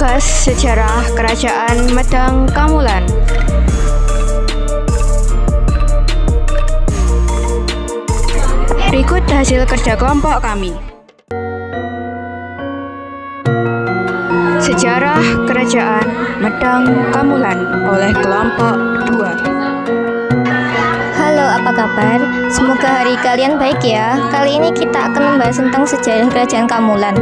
Tugas Sejarah Kerajaan Medang Kamulan. Berikut hasil kerja kelompok kami. Sejarah Kerajaan Medang Kamulan oleh kelompok 2. Halo, apa kabar? Semoga hari kalian baik ya. Kali ini kita akan membahas tentang sejarah Kerajaan Kamulan.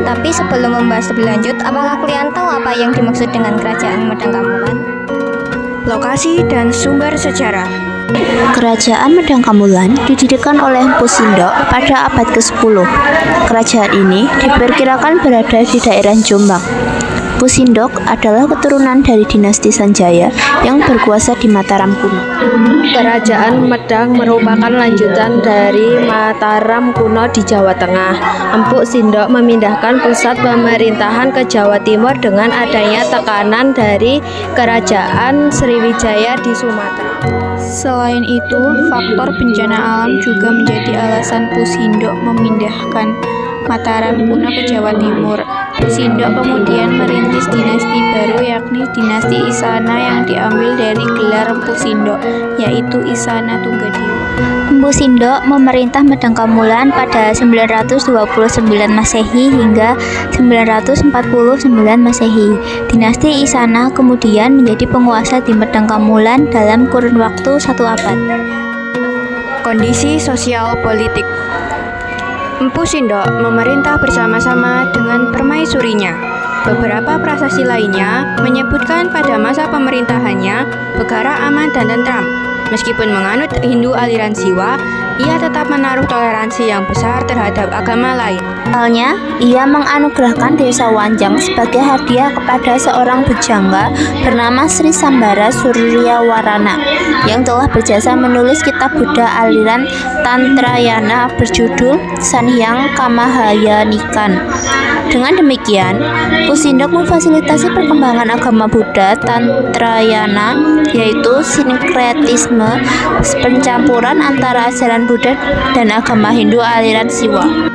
Tapi sebelum membahas lebih lanjut, apakah kalian tahu apa yang dimaksud dengan Kerajaan Medang Kamulan? Lokasi dan sumber sejarah. Kerajaan Medang Kamulan didirikan oleh Mpu Sindok pada abad ke-10. Kerajaan ini diperkirakan berada di daerah Jombang. Mpu Sindok adalah keturunan dari dinasti Sanjaya yang berkuasa di Mataram kuno. Kerajaan Medang merupakan lanjutan dari Mataram kuno di Jawa Tengah. Mpu Sindok memindahkan pusat pemerintahan ke Jawa Timur dengan adanya tekanan dari Kerajaan Sriwijaya di Sumatera. Selain itu, faktor bencana alam juga menjadi alasan Mpu Sindok memindahkan Mataram kuno ke Jawa Timur. Mpu Sindok kemudian merintis dinasti baru, yakni dinasti Isana yang diambil dari gelar Mpu Sindok, yaitu Isana Tunggadewa. Mpu Sindok memerintah Medang Kamulan pada 929 Masehi hingga 949 Masehi. Dinasti Isana kemudian menjadi penguasa di Medang Kamulan dalam kurun waktu 1 abad. Kondisi sosial politik. Mpu Sindok memerintah bersama-sama dengan permaisurinya. Beberapa prasasti lainnya menyebutkan pada masa pemerintahannya negara aman dan tentram. Meskipun menganut Hindu aliran Siwa, ia tetap menaruh toleransi yang besar terhadap agama lain. Misalnya, ia menganugerahkan desa Wanjang sebagai hadiah kepada seorang bujangga bernama Sri Sambara Suryawarana yang telah berjasa menulis kitab Buddha aliran Tantrayana berjudul Sanhyang Kamahayanikan. Dengan demikian, Mpu Sindok memfasilitasi perkembangan agama Buddha Tantrayana, yaitu sinkretisme pencampuran antara ajaran Buddha dan agama Hindu aliran Siwa.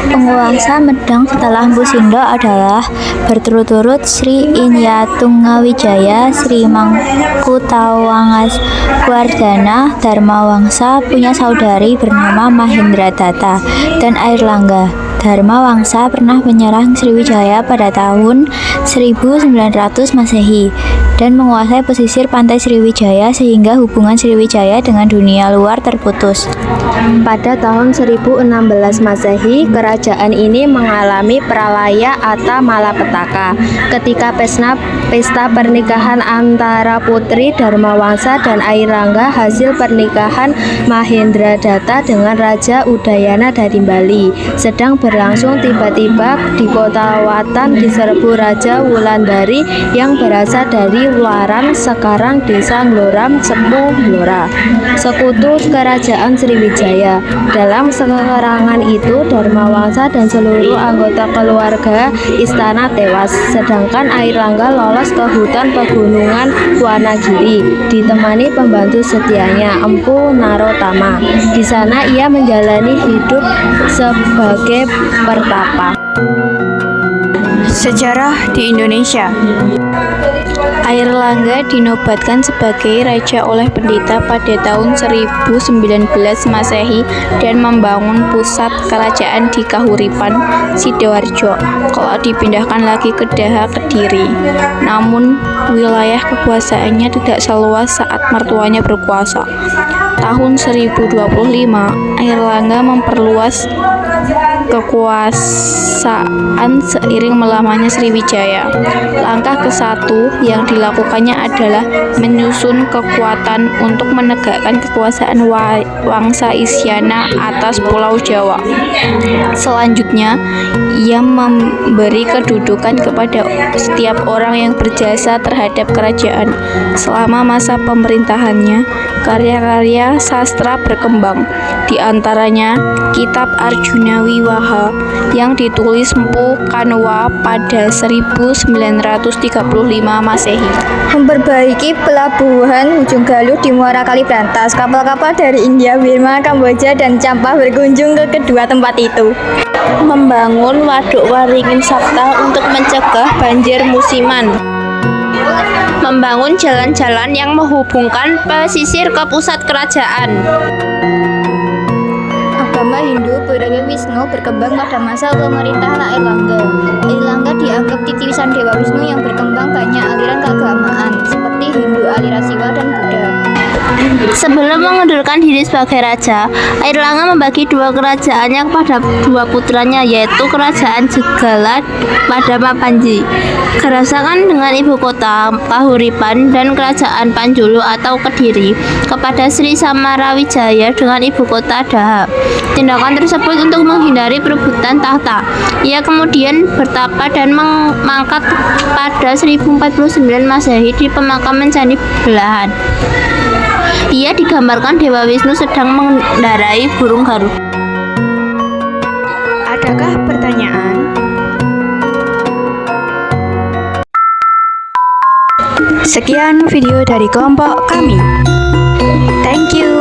Penguasa Medang setelah Mpu Sindok adalah berturut-turut Sri Inyatungawijaya, Sri Mangkutawangaswardhana, Dharmawangsa, punya saudari bernama Mahendradatta, dan Airlangga. Dharmawangsa pernah menyerang Sriwijaya pada tahun 1900 Masehi dan menguasai pesisir pantai Sriwijaya sehingga hubungan Sriwijaya dengan dunia luar terputus. Pada tahun 1016 Masehi, kerajaan ini mengalami pralaya atau malapetaka ketika pesta pernikahan antara putri Dharmawangsa dan Airlangga hasil pernikahan Mahendradatta dengan Raja Udayana dari Bali sedang berlangsung. Tiba-tiba di kota Watan diserbu Raja Wulandari yang berasal dari Waran, sekarang desa Ngloram, Sepuh Blora, sekutu kerajaan Sriwijaya. Dalam serangan itu, Dharmawangsa dan seluruh anggota keluarga istana tewas, sedangkan Airlangga lolos ke hutan pegunungan Wanagiri ditemani pembantu setianya, Empu Narotama. Di sana ia menjalani hidup sebagai pertapa. Sejarah di Indonesia. Airlangga dinobatkan sebagai raja oleh pendeta pada tahun 1019 Masehi dan membangun pusat kerajaan di Kahuripan, Sidoarjo. Kalau dipindahkan lagi ke Daha, Kediri. Namun wilayah kekuasaannya tidak seluas saat mertuanya berkuasa. Tahun 1025, Airlangga memperluas kekuasaan seiring melamanya Sriwijaya. Langkah ke-1 yang dilakukannya adalah menyusun kekuatan untuk menegakkan kekuasaan Wangsa Isyana atas Pulau Jawa. Selanjutnya, ia memberi kedudukan kepada setiap orang yang berjasa terhadap kerajaan. Selama masa pemerintahannya, karya-karya sastra berkembang. Di antaranya Kitab Arjuna Wiwaha yang ditulis Mpu Kanwa pada 1935 Masehi. Memperbaiki pelabuhan Ujung Galuh di Muara Kalibrantas. Kapal-kapal dari India, Burma, Kamboja, dan Campa berkunjung ke kedua tempat itu. Membangun waduk Waringin Sabta untuk mencegah banjir musiman. Membangun jalan-jalan yang menghubungkan pesisir ke pusat kerajaan. Agama Hindu Purana Wisnu berkembang pada masa pemerintahan Airlangga. Airlangga dianggap titisan Dewa Wisnu yang berkembang banyak aliran keagamaan seperti Hindu, aliran Siwa, dan Buddha. Sebelum mengundurkan diri sebagai raja, Airlangga membagi dua kerajaannya kepada dua putranya, yaitu Kerajaan Jegala pada Mapanji, Gerasakan dengan ibu kota Kahuripan, dan Kerajaan Panjulu atau Kediri kepada Sri Samarawijaya dengan ibu kota Daha. Tindakan tersebut untuk menghindari perebutan tahta. Ia kemudian bertapa dan mangkat pada 1049 Masehi di pemakaman Candi Belahan. Ia digambarkan Dewa Wisnu sedang mengendarai burung Garuda. Adakah pertanyaan? Sekian video dari kelompok kami. Thank you.